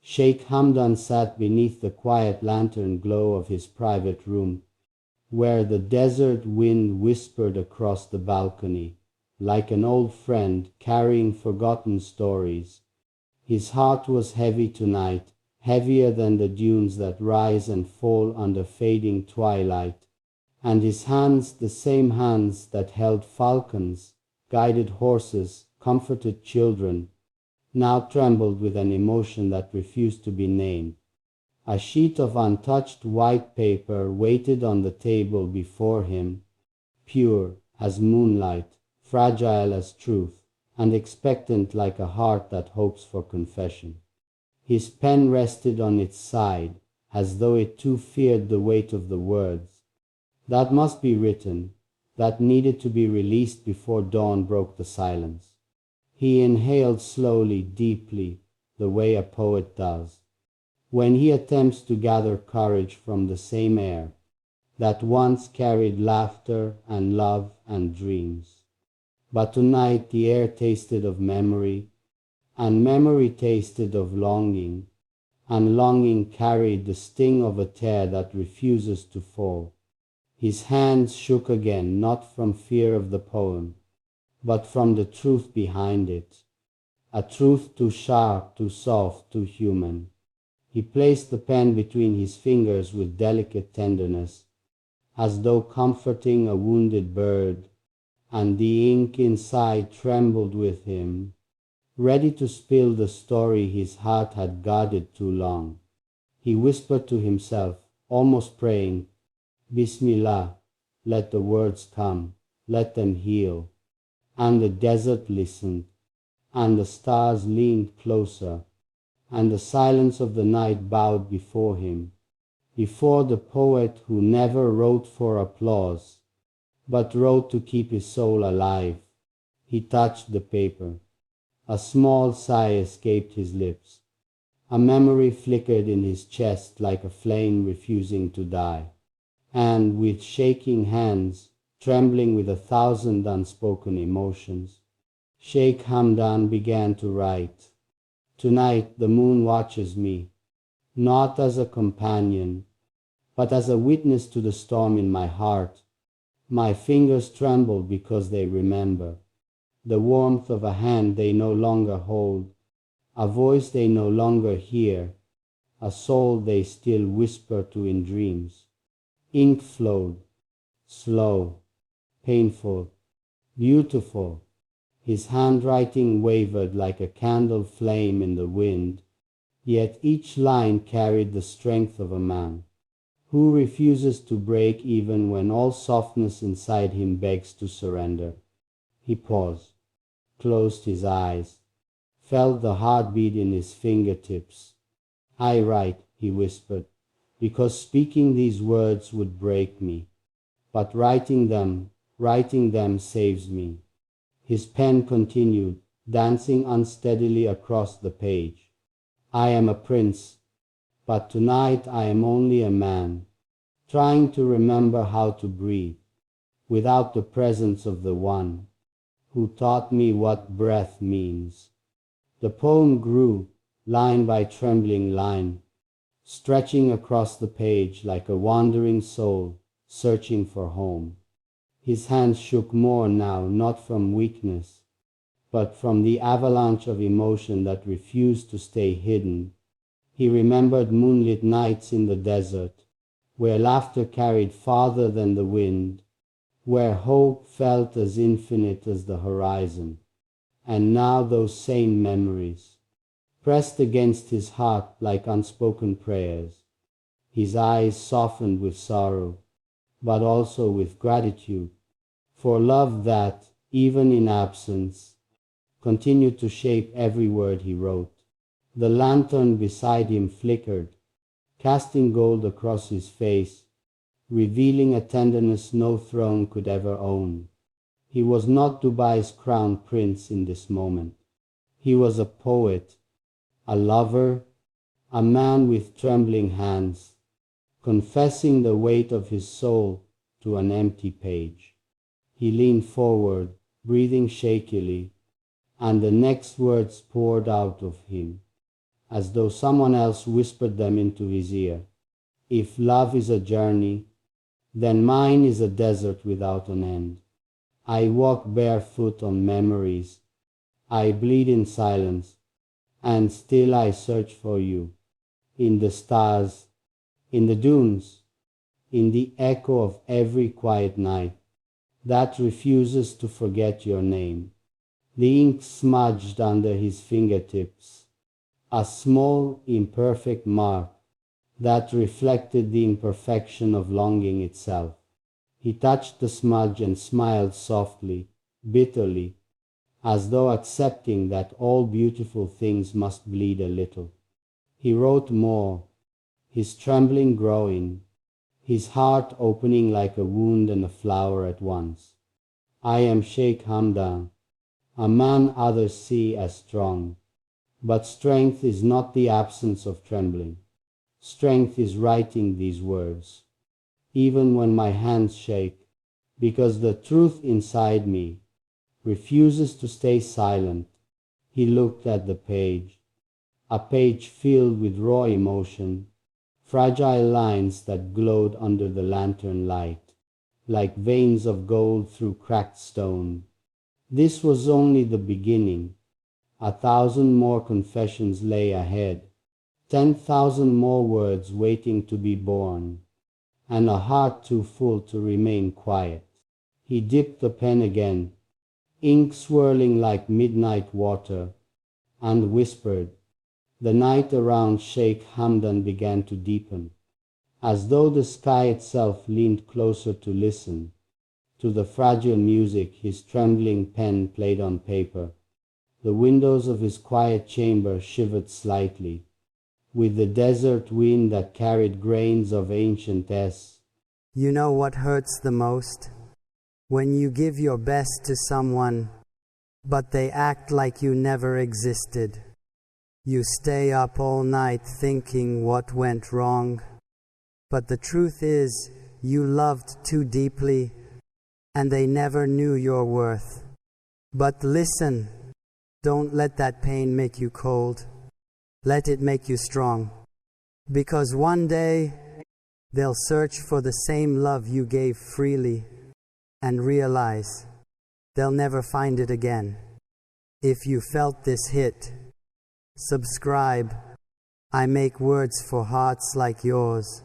Sheikh Hamdan sat beneath the quiet lantern glow of his private room, where the desert wind whispered across the balcony, like an old friend carrying forgotten stories. His heart was heavy tonight, heavier than the dunes that rise and fall under fading twilight, and his hands, the same hands that held falcons, guided horses, comforted children, now trembled with an emotion that refused to be named. A sheet of untouched white paper waited on the table before him, pure as moonlight, fragile as truth, and expectant like a heart that hopes for confession. His pen rested on its side, as though it too feared the weight of the words that must be written, that needed to be released before dawn broke the silence. He inhaled slowly, deeply, the way a poet does, when he attempts to gather courage from the same air that once carried laughter and love and dreams. But tonight the air tasted of memory, and memory tasted of longing, and longing carried the sting of a tear that refuses to fall. His hands shook again, not from fear of the poem, but from the truth behind it, a truth too sharp, too soft, too human. He placed the pen between his fingers with delicate tenderness, as though comforting a wounded bird, and the ink inside trembled with him, ready to spill the story his heart had guarded too long. He whispered to himself, almost praying, "Bismillah, let the words come, let them heal." And the desert listened, and the stars leaned closer, and the silence of the night bowed before him, before the poet who never wrote for applause, but wrote to keep his soul alive. He touched the paper. A small sigh escaped his lips. A memory flickered in his chest like a flame refusing to die. And with shaking hands, trembling with 1,000 unspoken emotions, Sheikh Hamdan began to write. Tonight the moon watches me, not as a companion, but as a witness to the storm in my heart. My fingers tremble because they remember the warmth of a hand they no longer hold, a voice they no longer hear, a soul they still whisper to in dreams. Ink flowed, slow, painful, beautiful. His handwriting wavered like a candle flame in the wind, yet each line carried the strength of a man who refuses to break even when all softness inside him begs to surrender. He paused, closed his eyes, felt the heartbeat in his fingertips. "I write," he whispered, "because speaking these words would break me, but writing them saves me." His pen continued, dancing unsteadily across the page. "I am a prince, but tonight I am only a man, trying to remember how to breathe, without the presence of the one who taught me what breath means." The poem grew, line by trembling line, stretching across the page like a wandering soul searching for home. His hands shook more now, not from weakness, but from the avalanche of emotion that refused to stay hidden. He remembered moonlit nights in the desert, where laughter carried farther than the wind, where hope felt as infinite as the horizon. And now those same memories pressed against his heart like unspoken prayers. His eyes softened with sorrow, but also with gratitude for love that, even in absence, continued to shape every word he wrote. The lantern beside him flickered, casting gold across his face, revealing a tenderness no throne could ever own. He was not Dubai's crown prince in this moment. He was a poet, a lover, a man with trembling hands, confessing the weight of his soul to an empty page. He leaned forward, breathing shakily, and the next words poured out of him. as though someone else whispered them into his ear. If love is a journey, then mine is a desert without an end. I walk barefoot on memories, I bleed in silence, and still I search for you, in the stars, in the dunes, in the echo of every quiet night that refuses to forget your name. The ink smudged under his fingertips, a small, imperfect mark that reflected the imperfection of longing itself. He touched the smudge and smiled softly, bitterly, as though accepting that all beautiful things must bleed a little. He wrote more, his trembling growing, his heart opening like a wound and a flower at once. I am Sheikh Hamdan, a man others see as strong, but strength is not the absence of trembling. Strength is writing these words, even when my hands shake, because the truth inside me refuses to stay silent. He looked at the page, a page filled with raw emotion, fragile lines that glowed under the lantern light, like veins of gold through cracked stone. This was only the beginning. 1,000 more confessions lay ahead, 10,000 more words waiting to be born, and a heart too full to remain quiet. He dipped the pen again, ink swirling like midnight water, and whispered. The night around Sheikh Hamdan began to deepen, as though the sky itself leaned closer to listen to the fragile music his trembling pen played on paper. The windows of his quiet chamber shivered slightly, with the desert wind that carried grains of ancient s. You know what hurts the most? When you give your best to someone, but they act like you never existed. You stay up all night thinking what went wrong, but the truth is, you loved too deeply, and they never knew your worth. But listen, don't let that pain make you cold. Let it make you strong. Because one day, they'll search for the same love you gave freely, and realize they'll never find it again. If you felt this hit, subscribe. I make words for hearts like yours.